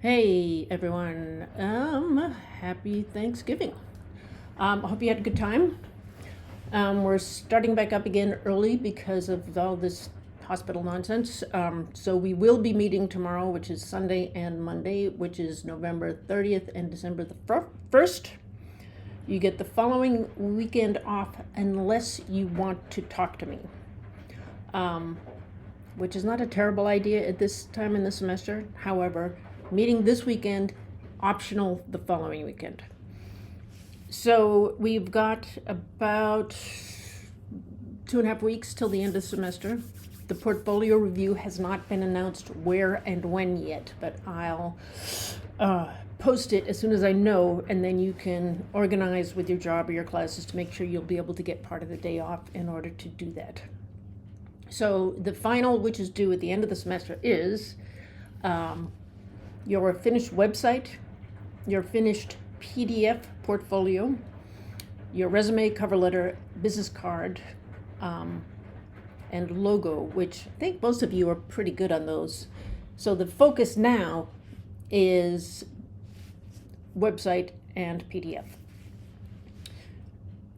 Hey everyone, happy Thanksgiving. I hope you had a good time. We're starting back up again early because of all this hospital nonsense. So we will be meeting tomorrow, which is Sunday, and Monday, which is November 30th and December the 1st. You get the following weekend off unless you want to talk to me, which is not a terrible idea at this time in the semester. However, meeting this weekend, optional the following weekend. So we've got about 2.5 weeks till the end of the semester. The portfolio review has not been announced where and when yet, but I'll post it as soon as I know, and then you can organize with your job or your classes to make sure you'll be able to get part of the day off in order to do that. So the final, which is due at the end of the semester, is your finished website, your finished PDF portfolio, your resume, cover letter, business card, and logo, which I think most of you are pretty good on those. So the focus now is website and PDF.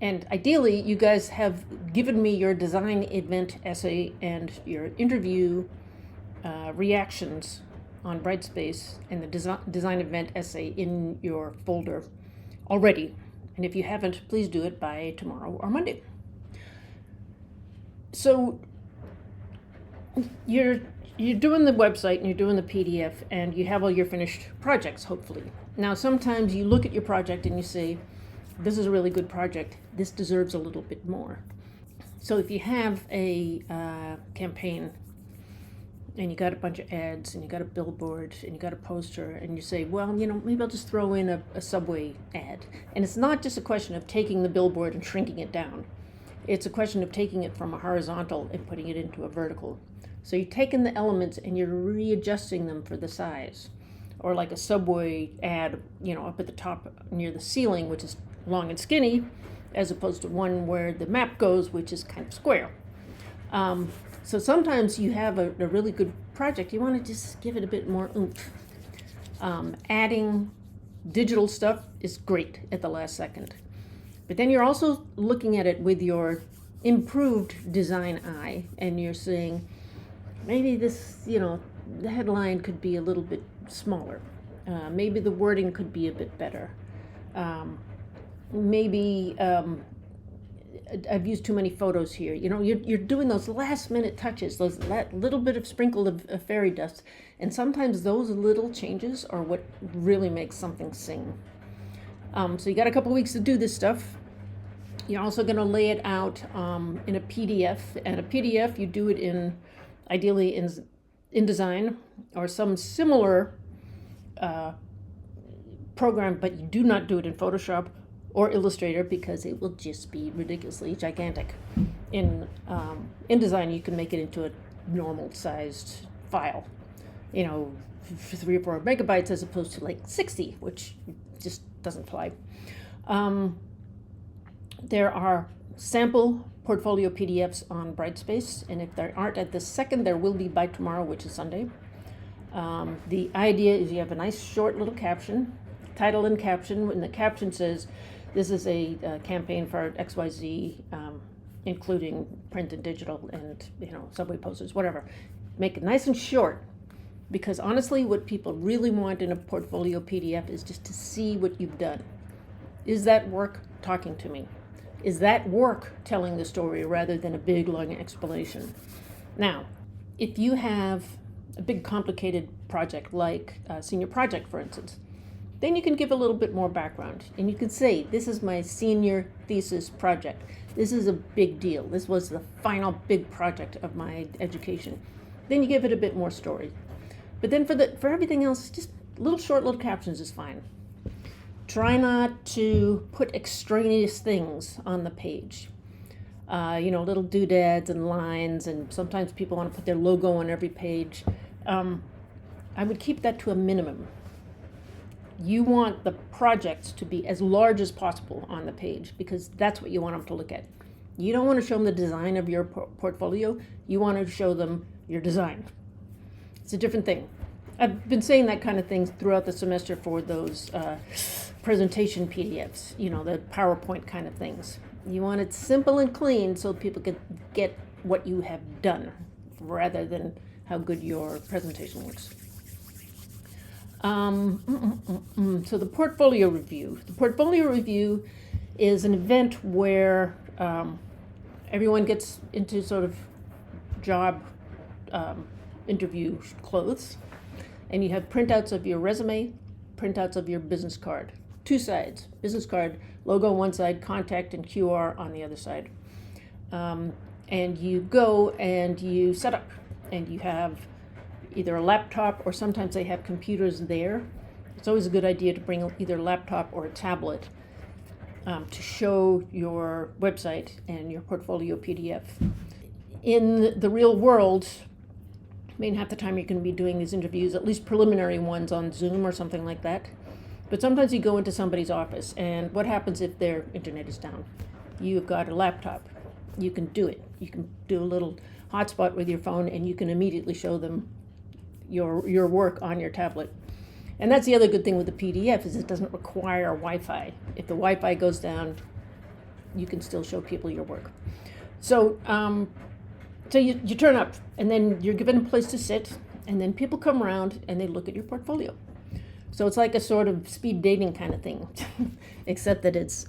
And ideally, you guys have given me your design event essay and your interview reactions on Brightspace and the design event essay in your folder already. And if you haven't, please do it by tomorrow or Monday. So you're doing the website and you're doing the PDF and you have all your finished projects, hopefully. Now, sometimes you look at your project and you say, this is a really good project. This deserves a little bit more. So if you have a campaign and you got a bunch of ads and you got a billboard and you got a poster and you say, well, maybe I'll just throw in a Subway ad. And it's not just a question of taking the billboard and shrinking it down. It's a question of taking it from a horizontal and putting it into a vertical. So you're taking the elements and you're readjusting them for the size. Or like a Subway ad, up at the top near the ceiling, which is long and skinny, as opposed to one where the map goes, which is kind of square. So sometimes you have a really good project, you want to just give it a bit more oomph. Adding digital stuff is great at the last second. But then you're also looking at it with your improved design eye, and you're saying, maybe this, the headline could be a little bit smaller. Maybe the wording could be a bit better. Maybe I've used too many photos here. You're doing those last minute touches, that little bit of sprinkle of fairy dust. And sometimes those little changes are what really makes something sing. So you got a couple weeks to do this stuff. You're also going to lay it out in a PDF. And a PDF, you do it ideally in InDesign or some similar program, but you do not do it in Photoshop or Illustrator because it will just be ridiculously gigantic. In InDesign, you can make it into a normal sized file, 3 or 4 megabytes as opposed to like 60, which just doesn't fly. There are sample portfolio PDFs on Brightspace, and if there aren't at this second, there will be by tomorrow, which is Sunday. The idea is you have a nice short little caption, title and caption, and the caption says, this is a campaign for XYZ, including print and digital and, Subway posters, whatever. Make it nice and short, because honestly, what people really want in a portfolio PDF is just to see what you've done. Is that work talking to me? Is that work telling the story rather than a big, long explanation? Now, if you have a big, complicated project like a senior project, for instance, then you can give a little bit more background. And you can say, this is my senior thesis project. This is a big deal. This was the final big project of my education. Then you give it a bit more story. But then for everything else, just short little captions is fine. Try not to put extraneous things on the page. Little doodads and lines, and sometimes people want to put their logo on every page. I would keep that to a minimum. You want the projects to be as large as possible on the page because that's what you want them to look at. You don't want to show them the design of your portfolio. You want to show them your design. It's a different thing. I've been saying that kind of thing throughout the semester for those presentation PDFs, the PowerPoint kind of things. You want it simple and clean so people can get what you have done rather than how good your presentation looks. So the portfolio review. The portfolio review is an event where everyone gets into sort of job interview clothes, and you have printouts of your resume, printouts of your business card. Two sides, business card, logo on one side, contact and QR on the other side. And you go and you set up, and you have either a laptop or sometimes they have computers there. It's always a good idea to bring either a laptop or a tablet to show your website and your portfolio PDF. In the real world, half the time you're going to be doing these interviews, at least preliminary ones on Zoom or something like that. But sometimes you go into somebody's office, and what happens if their internet is down? You've got a laptop. You can do it. You can do a little hotspot with your phone, and you can immediately show them your work on your tablet. And that's the other good thing with the PDF is it doesn't require Wi-Fi. If the Wi-Fi goes down, you can still show people your work. So you turn up, and then you're given a place to sit, and then people come around and they look at your portfolio. So it's like a sort of speed dating kind of thing, except that it's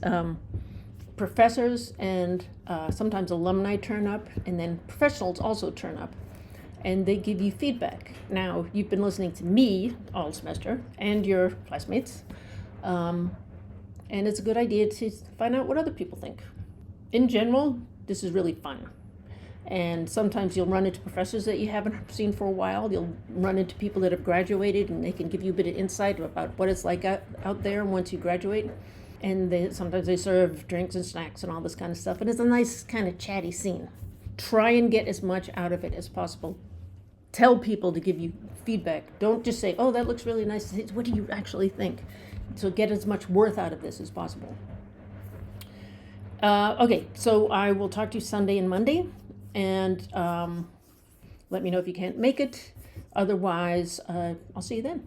professors and sometimes alumni turn up, and then professionals also turn up, and they give you feedback. Now, you've been listening to me all semester and your classmates, and it's a good idea to find out what other people think. In general, this is really fun. And sometimes you'll run into professors that you haven't seen for a while. You'll run into people that have graduated, and they can give you a bit of insight about what it's like out there once you graduate. And sometimes they serve drinks and snacks and all this kind of stuff. And it's a nice kind of chatty scene. Try and get as much out of it as possible. Tell people to give you feedback. Don't just say, oh, that looks really nice. What do you actually think? So get as much worth out of this as possible. Okay, so I will talk to you Sunday and Monday. And let me know if you can't make it. Otherwise, I'll see you then.